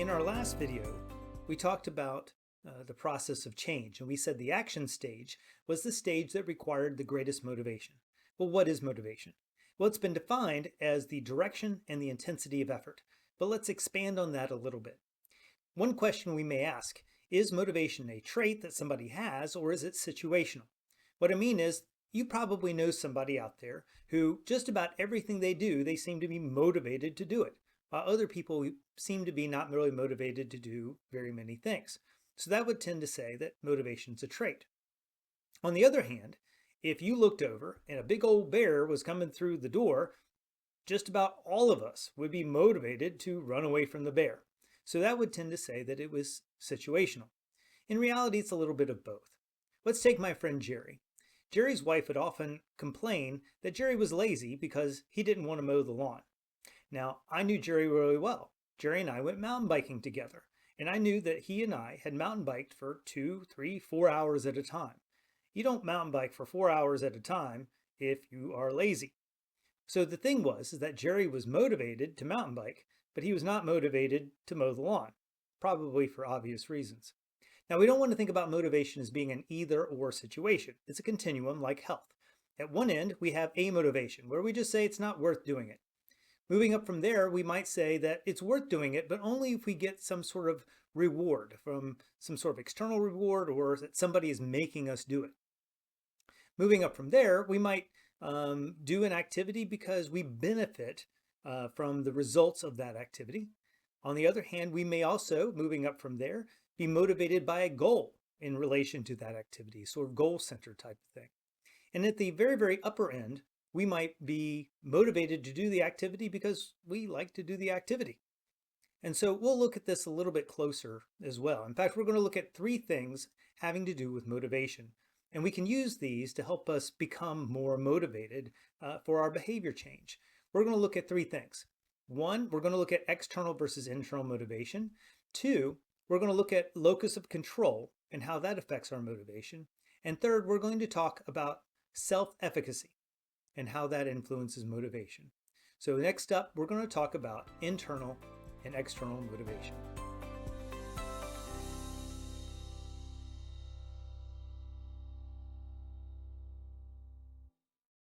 In our last video, we talked about the process of change, and we said the action stage was the stage that required the greatest motivation. Well, what is motivation? Well, it's been defined as the direction and the intensity of effort, but let's expand on that a little bit. One question we may ask, is motivation a trait that somebody has, or is it situational? What I mean is, you probably know somebody out there who just about everything they do, they seem to be motivated to do it, while other people seem to be not really motivated to do very many things. So that would tend to say that motivation is a trait. On the other hand, if you looked over and a big old bear was coming through the door, just about all of us would be motivated to run away from the bear. So that would tend to say that it was situational. In reality, it's a little bit of both. Let's take my friend Jerry. Jerry's wife would often complain that Jerry was lazy because he didn't want to mow the lawn. Now, I knew Jerry really well. Jerry and I went mountain biking together, and I knew that he and I had mountain biked for 2, 3, 4 hours at a time. You don't mountain bike for 4 hours at a time if you are lazy. So the thing was is that Jerry was motivated to mountain bike, but he was not motivated to mow the lawn, probably for obvious reasons. Now, we don't want to think about motivation as being an either-or situation. It's a continuum like health. At one end, we have amotivation, where we just say it's not worth doing it. Moving up from there, we might say that it's worth doing it, but only if we get some sort of reward from some sort of external reward or that somebody is making us do it. Moving up from there, we might do an activity because we benefit from the results of that activity. On the other hand, we may also, moving up from there, be motivated by a goal in relation to that activity, sort of goal-centered type of thing. And at the very, very upper end, we might be motivated to do the activity because we like to do the activity. And so we'll look at this a little bit closer as well. In fact, we're going to look at 3 things having to do with motivation. And we can use these to help us become more motivated for our behavior change. We're going to look at 3 things. 1, we're going to look at external versus internal motivation. 2, we're going to look at locus of control and how that affects our motivation. And 3rd, we're going to talk about self-efficacy and how that influences motivation. So next up, we're going to talk about internal and external motivation.